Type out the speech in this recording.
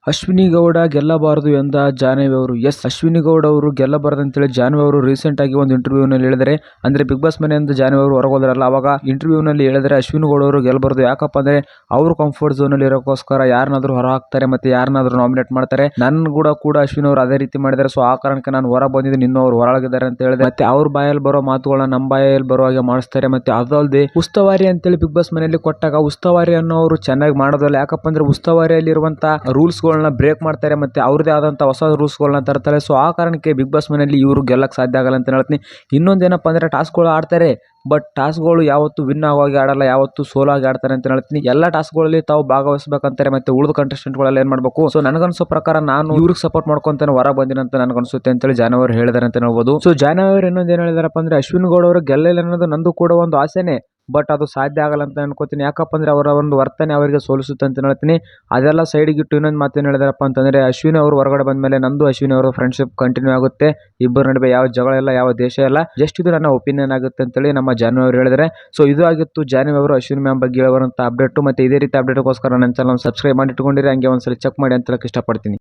ಅಶ್ವಿನಿ ಗೌಡ ಗೆಲ್ಲಬಾರದು ಎಂದ ಜಾಹ್ನವಿ ಅವರು. ಅಶ್ವಿನಿ ಗೌಡ ಅವರು ಗೆಲ್ಲಬಾರದು ಅಂತೇಳಿ ಜಾಹ್ನವಿ ಅವರು ರೀಸೆಂಟ್ ಆಗಿ ಒಂದು ಇಂಟರ್ವ್ಯೂನಲ್ಲಿ ಹೇಳಿದರೆ, ಅಂದ್ರೆ ಬಿಗ್ ಬಾಸ್ ಮನೆಯಿಂದ ಜಾಹ್ನವಿ ಅವರು ಹೊರಗೋದ್ರಲ್ಲ, ಅವಾಗ ಇಂಟರ್ವ್ಯೂನಲ್ಲಿ ಹೇಳಿದರೆ ಅಶ್ವಿನಿ ಗೌಡ ಅವರು ಗೆಲ್ಲಬಾರದು. ಯಾಕಪ್ಪ ಅಂದ್ರೆ ಅವರು ಕಂಫರ್ಟ್ ಝೋನ್ ಅಲ್ಲಿ ಇರೋಕ್ಕೋಸ್ಕರ ಯಾರನ್ನಾದ್ರೂ ಹೊರ ಹಾಕ್ತಾರೆ, ಮತ್ತೆ ಯಾರನ್ನಾದ್ರೂ ನಾಮಿನೇಟ್ ಮಾಡ್ತಾರೆ. ನನ್ನ ಕೂಡ ಅಶ್ವಿನಿ ಅವರು ಅದೇ ರೀತಿ ಮಾಡಿದ್ದಾರೆ. ಸೊ ಆ ಕಾರಣಕ್ಕೆ ನಾನು ಹೊರ ಬಂದಿದ್ದೀನಿ, ಇನ್ನು ಅವರು ಹೊರಗಿದ್ದಾರೆ ಅಂತ ಹೇಳಿದೆ. ಮತ್ತೆ ಅವ್ರ ಬಾಯಲ್ಲಿ ಬರೋ ಮಾತುಗಳನ್ನ ನಮ್ಮ ಬಾಯಲ್ಲಿ ಬರೋ ಹಾಗೆ ಮಾಡಿಸ್ತಾರೆ. ಮತ್ತೆ ಅದಲ್ಲದೆ ಉಸ್ತುವಾರಿ ಅಂತೇಳಿ ಬಿಗ್ ಬಾಸ್ ಮನೆಯಲ್ಲಿ ಕೊಟ್ಟಾಗ ಉಸ್ತುವಾರಿ ಅನ್ನೋರು ಚೆನ್ನಾಗಿ ಮಾಡೋದಲ್ಲ. ಯಾಕಪ್ಪ ಅಂದ್ರೆ ಉಸ್ತುವಾರಿಯಲ್ಲಿ ಇರುವಂತಹ ರೂಲ್ಸ್ ಬ್ರೇಕ್ ಮಾಡ್ತಾರೆ, ಮತ್ತೆ ಅವ್ರದೇ ಆದಂತ ಹೊಸ ರೂಲ್ಸ್ ಗಳನ್ನ ತರ್ತಾರೆ. ಸೊ ಆ ಕಾರಣಕ್ಕೆ ಬಿಗ್ ಬಾಸ್ ಮನೆಯಲ್ಲಿ ಇವರು ಗೆಲ್ಲಕ್ ಸಾಧ್ಯ ಆಗಲ್ಲ ಅಂತ ಹೇಳ್ತೀನಿ. ಇನ್ನೊಂದೇನಪ್ಪ ಅಂದ್ರೆ ಟಾಸ್ಕ್ಗಳು ಆಡ್ತಾರೆ, ಬಟ್ ಟಾಸ್ಕ್ಗಳು ಯಾವತ್ತು ವಿನ್ ಆಗೋಗಿ ಆಡಲ್ಲ, ಯಾವತ್ತು ಸೋಲಾಗಿ ಆಡ್ತಾರೆ ಅಂತ ಹೇಳ್ತೀನಿ. ಎಲ್ಲ ಟಾಸ್ಕ್ಗಳಲ್ಲಿ ತಾವು ಭಾಗವಹಿಸಬೇಕಂತಾರೆ, ಮತ್ತೆ ಉಳಿದ ಕಂಟೆಸ್ಟೆಂಟ್ಗಳೆಲ್ಲ ಏನ್ ಮಾಡ್ಬೇಕು. ಸೊ ನನಗನ್ಸೋ ಪ್ರಕಾರ ನಾನು ಇವ್ರಿಗೆ ಸಪೋರ್ಟ್ ಮಾಡ್ಕೊಂತಾನೆ ಹೊರ ಬಂದಿನ ಅಂತ ನನಗನ್ಸುತ್ತೆ ಅಂತೇಳಿ ಜಾಹ್ನವಿ ಅವರು ಹೇಳಿದಾರೆ ಅಂತ ಹೇಳ್ಬೋದು. ಸೊ ಜಾಹ್ನವಿ ಅವರು ಇನ್ನೊಂದು ಏನ್ ಹೇಳಿದಾರಪ್ಪ ಅಂದ್ರೆ, ಅಶ್ವಿನಿ ಗೌಡ ಅವರು ಗೆಲ್ಲಿಲ್ಲ ಅನ್ನೋದು ನಂದು ಕೂಡ ಒಂದು ಆಸೆನೆ, ಬಟ್ ಅದು ಸಾಧ್ಯ ಆಗಲ್ಲ ಅಂತ ಅನ್ಕೋತೀನಿ. ಯಾಕಪ್ಪ ಅಂದ್ರೆ ಅವರ ಒಂದು ವರ್ತನೆ ಅವರಿಗೆ ಸೋಲಿಸುತ್ತೆ ಅಂತ ಹೇಳ್ತೀನಿ. ಅದೆಲ್ಲ ಸೈಡ್ಗೆ ಇಟ್ಟು ಇನ್ನೊಂದು ಮಾತೇನು ಹೇಳಿದಾರಪ್ಪ ಅಂತಂದ್ರೆ, ಅಶ್ವಿನಿ ಅವರು ಹೊರಗಡೆ ಬಂದ ಮೇಲೆ ನಂದು ಅಶ್ವಿನಿ ಅವರ ಫ್ರೆಂಡ್ಶಿಪ್ ಕಂಟಿನ್ಯೂ ಆಗುತ್ತೆ, ಇಬ್ಬರ ನಡುವೆ ಯಾವ ಜಗಳ ಇಲ್ಲ, ಯಾವ ದೇಶ ಇಲ್ಲ, ಜಸ್ಟ್ ಇದು ನನ್ನ ಒಪಿನಿಯನ್ ಆಗುತ್ತೆ ಅಂತೇಳಿ ನಮ್ಮ ಜಾಹ್ನವಿ ಅವರು ಹೇಳಿದರೆ. ಸೊ ಇದು ಆಗಿತ್ತು ಜಾಹ್ನವಿ ಅವರು ಅಶ್ವಿನಿ ಮ್ಯಾಮ್ ಬಗ್ಗೆ ಹೇಳುವಂತ ಅಪ್ಡೇಟ್. ಮತ್ತೆ ಇದೇ ರೀತಿ ಅಪ್ಡೇಟ್ಗೋಸ್ಕರ ನನ್ನ ಚಾನಲ್ ಸಬ್ಸ್ಕ್ರೈಬ್ ಮಾಡಿ ಇಟ್ಕೊಂಡಿರಿ, ಹಂಗೆ ಒಂದ್ಸಲ ಚೆಕ್ ಮಾಡಿ ಅಂತ ಹೇಳಕ್ ಇಷ್ಟಪಡ್ತೀನಿ.